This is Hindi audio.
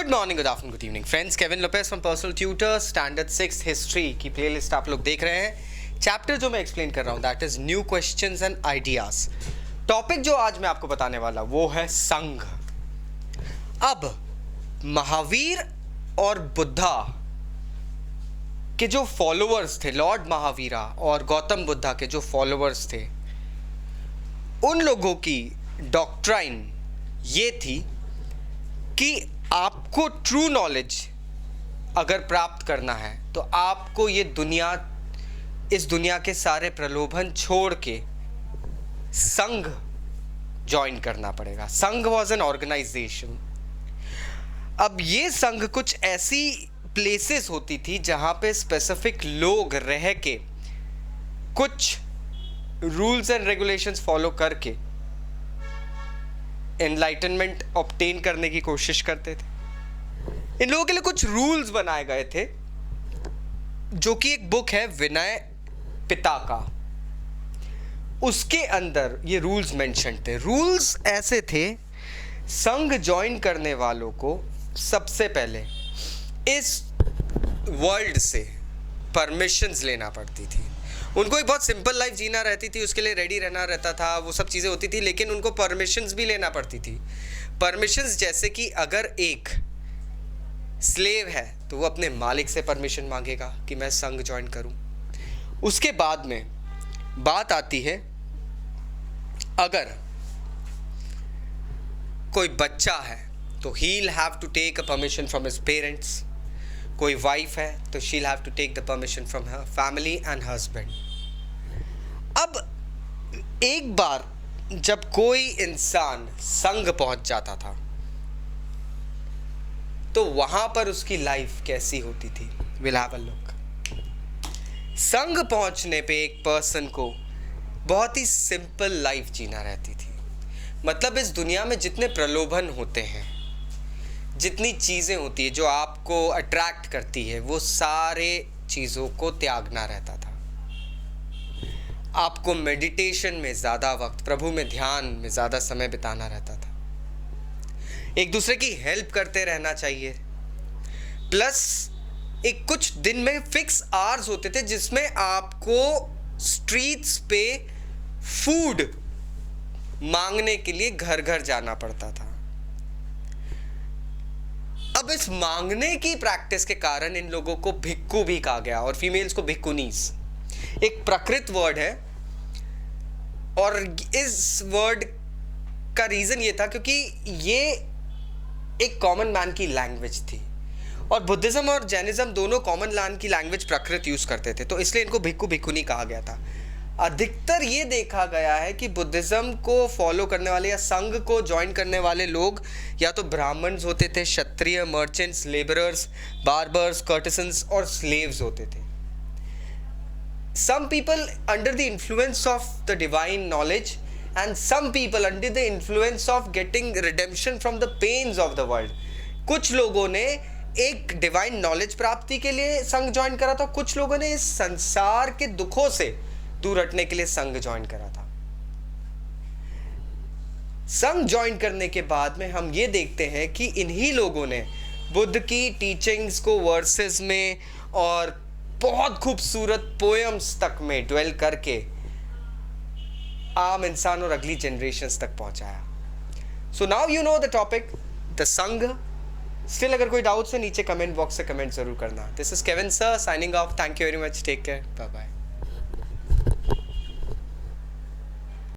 Good morning, good afternoon, good evening friends. Kevin Lopes from Personal Tutor, standard 6 history की प्लेलिस्ट आप लोग देख रहे हैं। चैप्टर जो मैं एक्सप्लेन कर रहा हूँ that is new questions and ideas. Topic जो आज मैं आपको बताने वाला वो है संघ। अब महावीर और बुद्धा के जो फॉलोअर्स थे, लॉर्ड महावीरा और गौतम बुद्धा के जो फॉलोअर्स थे, उन लोगों की डॉक्ट्राइन ये थी कि आपको ट्रू नॉलेज अगर प्राप्त करना है तो आपको ये दुनिया, इस दुनिया के सारे प्रलोभन छोड़ के संघ ज्वाइन करना पड़ेगा। संघ वॉज एन ऑर्गेनाइजेशन। अब ये संघ कुछ ऐसी प्लेसेस होती थी जहाँ पे स्पेसिफिक लोग रह के कुछ रूल्स एंड रेगुलेशंस फॉलो करके एनलाइटनमेंट ऑब्टेन करने की कोशिश करते थे। इन लोगों के लिए कुछ रूल्स बनाए गए थे, जो कि एक बुक है विनय पिटका, उसके अंदर ये रूल्स मेंशन थे। रूल्स ऐसे थे, संघ ज्वाइन करने वालों को सबसे पहले इस वर्ल्ड से परमिशंस लेना पड़ती थी। उनको एक बहुत सिंपल लाइफ जीना रहती थी, उसके लिए रेडी रहना रहता था, वो सब चीज़ें होती थी, लेकिन उनको परमिशंस भी लेना पड़ती थी। परमिशंस जैसे कि अगर एक स्लेव है तो वो अपने मालिक से परमिशन मांगेगा कि मैं संघ ज्वाइन करूं। उसके बाद में बात आती है, अगर कोई बच्चा है तो he'll have to take a permission from his parents। कोई वाइफ है तो she'll have to take the permission from her family and husband। अब एक बार जब कोई इंसान संघ पहुंच जाता था तो वहां पर उसकी लाइफ कैसी होती थी, we'll have a look। संघ पहुंचने पे एक पर्सन को बहुत ही सिंपल लाइफ जीना रहती थी। मतलब इस दुनिया में जितने प्रलोभन होते हैं, जितनी चीज़ें होती है जो आपको अट्रैक्ट करती है, वो सारे चीज़ों को त्यागना रहता था। आपको मेडिटेशन में ज़्यादा वक्त, प्रभु में ध्यान में ज़्यादा समय बिताना रहता था। एक दूसरे की हेल्प करते रहना चाहिए। प्लस एक कुछ दिन में फिक्स आवर्स होते थे जिसमें आपको स्ट्रीट्स पे फूड मांगने के लिए घर घर जाना पड़ता था। अब इस मांगने की प्रैक्टिस के कारण इन लोगों को भिक्खु भी कहा गया और फीमेल्स को भिक्खुनीस। एक प्राकृत वर्ड है और इस वर्ड का रीजन ये था क्योंकि ये एक कॉमन मैन की लैंग्वेज थी और बुद्धिज्म और जैनिज्म दोनों कॉमन मैन की लैंग्वेज प्राकृत यूज करते थे, तो इसलिए इनको भिक्खु भिक्खुनी कहा गया था। अधिकतर ये देखा गया है कि बुद्धिज्म को फॉलो करने वाले या संघ को ज्वाइन करने वाले लोग या तो ब्राह्मण्स होते थे, Kshatriya, merchants, labourers, barbers, courtesans और स्लेव्स होते थे। Some people under the influence of the divine knowledge and some people under the influence of getting redemption from the pains of the world. कुछ लोगों ने एक डिवाइन नॉलेज प्राप्ति के लिए संघ ज्वाइन करा था, कुछ लोगों ने इस संसार के दुखों से दूर हटने के लिए संघ ज्वाइन करा था। संघ ज्वाइन करने के बाद में हम ये देखते हैं कि इन्हीं लोगों ने बुद्ध की टीचिंग्स को वर्सेस में और बहुत खूबसूरत पोएम्स तक में ड्वेल करके आम इंसान और अगली जनरेशंस तक पहुंचाया। So now you know the topic, the संघ। स्टिल अगर कोई डाउट्स है नीचे कमेंट बॉक्स से कमेंट जरूर करना। This is Kevin sir signing off. Thank you very much, take care, bye bye.